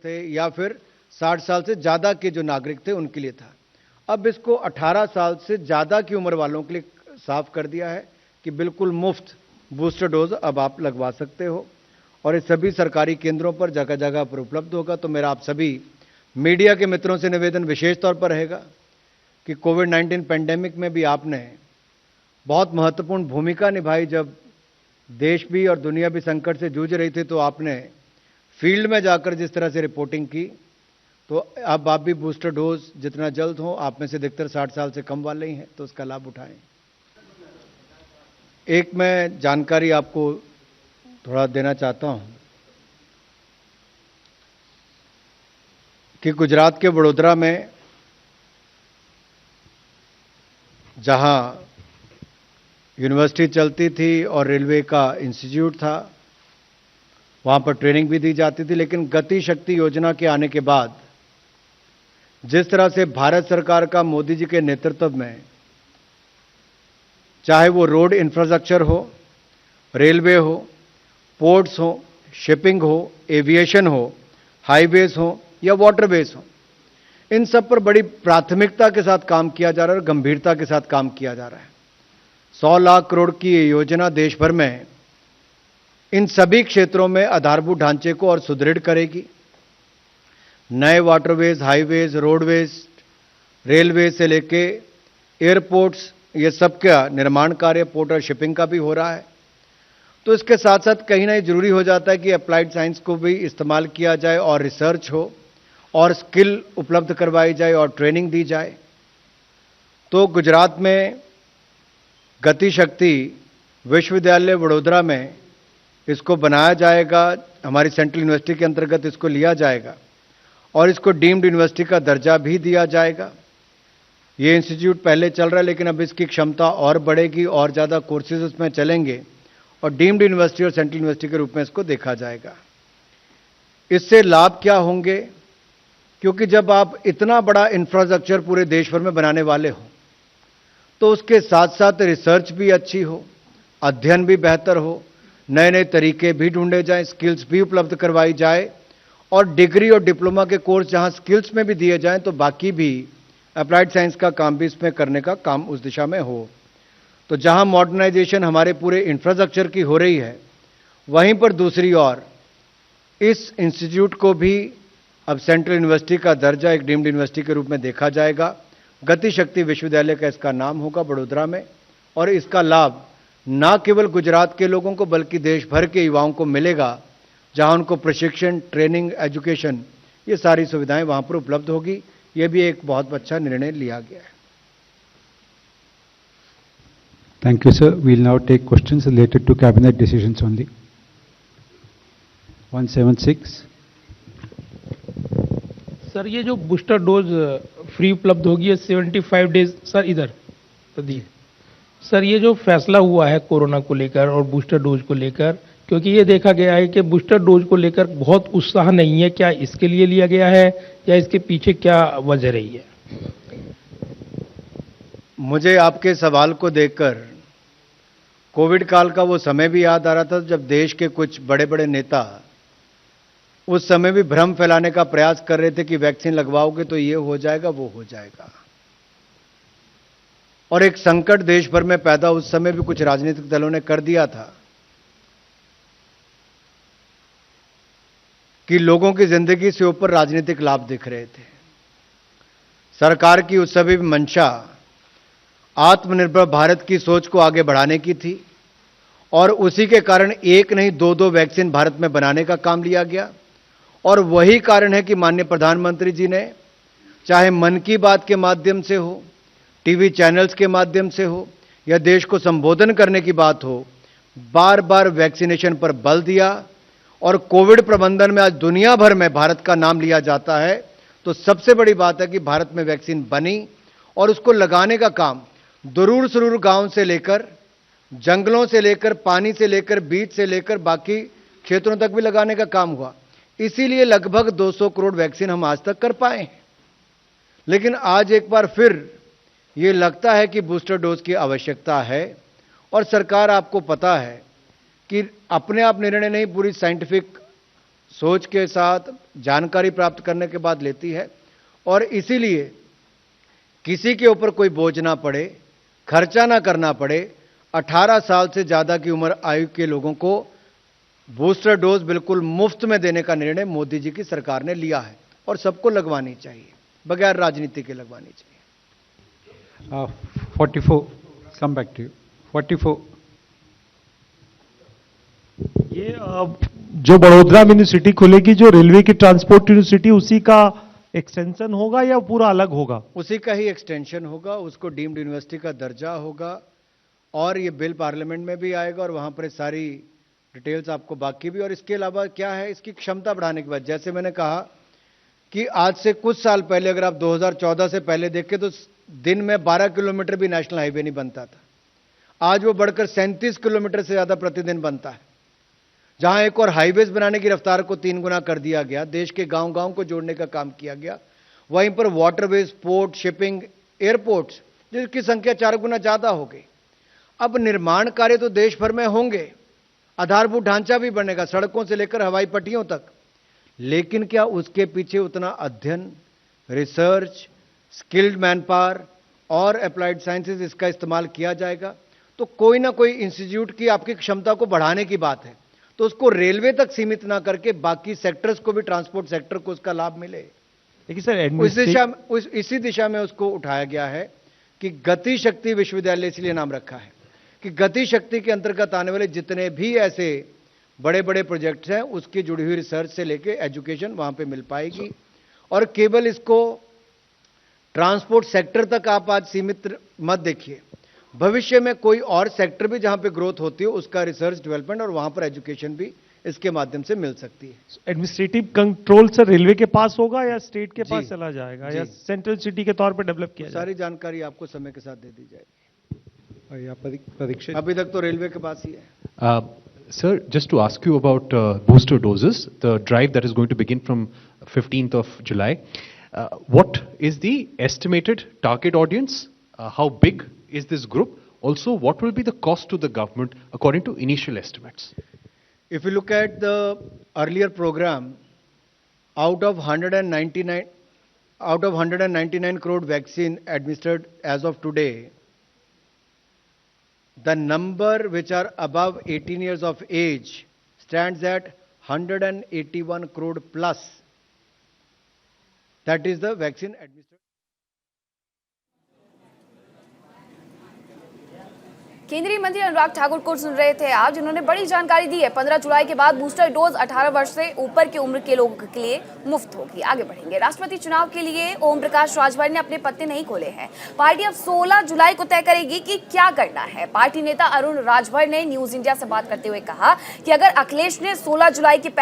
थे या फिर 60 साल से ज़्यादा के जो नागरिक थे उनके लिए था। अब इसको 18 साल से ज़्यादा की उम्र वालों के लिए साफ कर दिया है कि बिल्कुल मुफ्त बूस्टर डोज अब आप लगवा सकते हो और ये सभी सरकारी केंद्रों पर जगह जगह पर उपलब्ध होगा। तो मेरा आप सभी मीडिया के मित्रों से निवेदन विशेष तौर पर रहेगा कि कोविड-19 पेंडेमिक में भी आपने बहुत महत्वपूर्ण भूमिका निभाई। जब देश भी और दुनिया भी संकट से जूझ रही थी तो आपने फील्ड में जाकर जिस तरह से रिपोर्टिंग की, तो अब आप भी बूस्टर डोज जितना जल्द हो, आप में से अधिकतर 60 साल से कम वाले ही हैं, तो उसका लाभ उठाएं। एक मैं जानकारी आपको थोड़ा देना चाहता हूं कि गुजरात के वडोदरा में जहां यूनिवर्सिटी चलती थी और रेलवे का इंस्टीट्यूट था, वहां पर ट्रेनिंग भी दी जाती थी, लेकिन गति शक्ति योजना के आने के बाद जिस तरह से भारत सरकार का मोदी जी के नेतृत्व में, चाहे वो रोड इंफ्रास्ट्रक्चर हो, रेलवे हो, पोर्ट्स हो, शिपिंग हो, एविएशन हो, हाईवेज हो या वाटरवेज हो, इन सब पर बड़ी प्राथमिकता के साथ काम किया जा रहा है और गंभीरता के साथ काम किया जा रहा है। 100 लाख करोड़ की ये योजना देश भर में इन सभी क्षेत्रों में आधारभूत ढांचे को और सुदृढ़ करेगी। नए वाटरवेज, हाईवेज, रोडवेज, रेलवे से लेके एयरपोर्ट्स, ये सब का निर्माण कार्य पोर्ट और शिपिंग का भी हो रहा है। तो इसके साथ साथ कहीं ना कहीं जरूरी हो जाता है कि अप्लाइड साइंस को भी इस्तेमाल किया जाए और रिसर्च हो और स्किल उपलब्ध करवाई जाए और ट्रेनिंग दी जाए। तो गुजरात में गति शक्ति विश्वविद्यालय वडोदरा में इसको बनाया जाएगा, हमारी सेंट्रल यूनिवर्सिटी के अंतर्गत इसको लिया जाएगा और इसको डीम्ड यूनिवर्सिटी का दर्जा भी दिया जाएगा। ये इंस्टीट्यूट पहले चल रहा है लेकिन अब इसकी क्षमता और बढ़ेगी और ज़्यादा कोर्सेज उसमें चलेंगे और डीम्ड यूनिवर्सिटी और सेंट्रल यूनिवर्सिटी के रूप में इसको देखा जाएगा। इससे लाभ क्या होंगे? क्योंकि जब आप इतना बड़ा इंफ्रास्ट्रक्चर पूरे देश भर में बनाने वाले हो तो उसके साथ साथ रिसर्च भी अच्छी हो, अध्ययन भी बेहतर हो, नए नए तरीके भी ढूंढे जाएं, स्किल्स भी उपलब्ध करवाई जाए और डिग्री और डिप्लोमा के कोर्स जहां स्किल्स में भी दिए जाएं तो बाकी भी अप्लाइड साइंस का काम भी इसमें करने का काम उस दिशा में हो। तो जहां मॉडर्नाइजेशन हमारे पूरे इंफ्रास्ट्रक्चर की हो रही है, वहीं पर दूसरी ओर इस इंस्टीट्यूट को भी अब सेंट्रल यूनिवर्सिटी का दर्जा एक डीम्ड यूनिवर्सिटी के रूप में देखा जाएगा। गति शक्ति विश्वविद्यालय का इसका नाम होगा वडोदरा में और इसका लाभ न केवल गुजरात के लोगों को बल्कि देश भर के युवाओं को मिलेगा, जहां उनको प्रशिक्षण, ट्रेनिंग, एजुकेशन, ये सारी सुविधाएं वहां पर उपलब्ध होगी। ये भी एक बहुत अच्छा निर्णय लिया गया है। Thank you, sir. We'll now take questions related to cabinet decisions only. 176. Sir, ये जो बूस्टर डोज फ्री उपलब्ध होगी 75 डेज, सर इधर तो दी सर, ये जो फैसला हुआ है कोरोना को लेकर और बूस्टर डोज को लेकर, क्योंकि ये देखा गया है कि बूस्टर डोज को लेकर बहुत उत्साह नहीं है, क्या इसके लिए लिया गया है या इसके पीछे क्या वजह रही है? मुझे आपके सवाल को देखकर कोविड काल का वो समय भी याद आ रहा था जब देश के कुछ बड़े बड़े नेता उस समय भी भ्रम फैलाने का प्रयास कर रहे थे कि वैक्सीन लगवाओगे तो ये हो जाएगा, वो हो जाएगा, और एक संकट देश भर में पैदा उस समय भी कुछ राजनीतिक दलों ने कर दिया था कि लोगों की जिंदगी से ऊपर राजनीतिक लाभ दिख रहे थे। सरकार की उस समय भी मंशा आत्मनिर्भर भारत की सोच को आगे बढ़ाने की थी और उसी के कारण एक नहीं दो वैक्सीन भारत में बनाने का काम लिया गया। और वही कारण है कि माननीय प्रधानमंत्री जी ने चाहे मन की बात के माध्यम से हो, टीवी चैनल्स के माध्यम से हो या देश को संबोधन करने की बात हो, बार बार वैक्सीनेशन पर बल दिया। और कोविड प्रबंधन में आज दुनिया भर में भारत का नाम लिया जाता है तो सबसे बड़ी बात है कि भारत में वैक्सीन बनी और उसको लगाने का काम दूर सुदूर गांव से लेकर, जंगलों से लेकर, पानी से लेकर, बीच से लेकर बाकी क्षेत्रों तक भी लगाने का काम हुआ। इसीलिए लगभग 200 करोड़ वैक्सीन हम आज तक कर पाए हैं। लेकिन आज एक बार फिर ये लगता है कि बूस्टर डोज की आवश्यकता है और सरकार, आपको पता है कि अपने आप निर्णय नहीं, पूरी साइंटिफिक सोच के साथ जानकारी प्राप्त करने के बाद लेती है और इसीलिए किसी के ऊपर कोई बोझ ना पड़े, खर्चा ना करना पड़े, 18 साल से ज्यादा की उम्र आयु के लोगों को बूस्टर डोज बिल्कुल मुफ्त में देने का निर्णय मोदी जी की सरकार ने लिया है और सबको लगवानी चाहिए, बगैर राजनीति के लगवानी चाहिए। 44, come back to you. 44. ये जो बड़ोदरा में यूनिवर्सिटी खुलेगी, जो रेलवे की ट्रांसपोर्ट यूनिवर्सिटी, उसी का एक्सटेंशन होगा या पूरा अलग होगा? उसी का ही एक्सटेंशन होगा, उसको डीम्ड यूनिवर्सिटी का दर्जा होगा और ये बिल पार्लियामेंट में भी आएगा और वहां पर सारी डिटेल्स आपको बाकी भी। और इसके अलावा क्या है, इसकी क्षमता बढ़ाने के बाद, जैसे मैंने कहा कि आज से कुछ साल पहले अगर आप 2014 से पहले देखें तो दिन में 12 किलोमीटर भी नेशनल हाईवे नहीं बनता था। आज वो बढ़कर 37 किलोमीटर से ज्यादा प्रतिदिन बनता है। जहां एक और हाईवेज बनाने की रफ्तार को 3 गुना कर दिया गया, देश के गांव-गांव को जोड़ने का काम किया गया, वहीं पर वाटरवेज, पोर्ट, शिपिंग, एयरपोर्ट्स जिसकी संख्या 4 गुना ज्यादा हो गई। अब निर्माण कार्य तो देश भर में होंगे, आधारभूत ढांचा भी बनेगा, सड़कों से लेकर हवाई पट्टियों तक, लेकिन क्या उसके पीछे उतना अध्ययन, रिसर्च, स्किल्ड मैन पावर और अप्लाइड साइंसेज इसका इस्तेमाल किया जाएगा? तो कोई ना कोई इंस्टीट्यूट की आपकी क्षमता को बढ़ाने की बात है, तो उसको रेलवे तक सीमित ना करके बाकी सेक्टर्स को भी, ट्रांसपोर्ट सेक्टर को उसका लाभ मिले। देखिए सर, इसी दिशा में उसको उठाया गया है कि गति शक्ति विश्वविद्यालय इसलिए नाम रखा है कि गति शक्ति के अंतर्गत आने वाले जितने भी ऐसे बड़े बड़े प्रोजेक्ट्स हैं उसकी जुड़ी हुई रिसर्च से लेके एजुकेशन वहां पे मिल पाएगी। और केवल इसको ट्रांसपोर्ट सेक्टर तक आप आज सीमित मत देखिए, भविष्य में कोई और सेक्टर भी जहां पे ग्रोथ होती है उसका रिसर्च डेवलपमेंट और वहां पर एजुकेशन भी इसके माध्यम से मिल सकती है। एडमिनिस्ट्रेटिव कंट्रोल सर रेलवे के पास होगा या स्टेट के पास जी, चला जाएगा जी। या सेंट्रल सिटी के तौर पर डेवलप किया जाएगा? सारी जानकारी आपको समय के साथ दे दी जाएगी। Yeah, Parikshit. अभी तक तो रेलवे के पास ही है। Sir, just to ask you about booster doses, the drive that is going to begin from 15th of July, what is the estimated target audience? How big is this group? Also, what will be the cost to the government according to initial estimates? If you look at the earlier program, out of 199 crore vaccine administered as of today, the number which are above 18 years of age stands at 181 crore plus. That is the vaccine administered. केंद्रीय मंत्री अनुराग ठाकुर को सुन रहे थे आप, जिन्होंने बड़ी जानकारी दी है। 15 जुलाई के बाद बूस्टर डोज 18 वर्ष से ऊपर की उम्र के लोगों के लिए मुफ्त होगी। आगे बढ़ेंगे। राष्ट्रपति चुनाव के लिए ओम प्रकाश राजभर ने अपने पत्ते नहीं खोले हैं। पार्टी अब 16 जुलाई को तय करेगी कि क्या करना है। पार्टी नेता अरुण राजभर ने न्यूज इंडिया से बात करते हुए कहा कि अगर अखिलेश ने 16 जुलाई की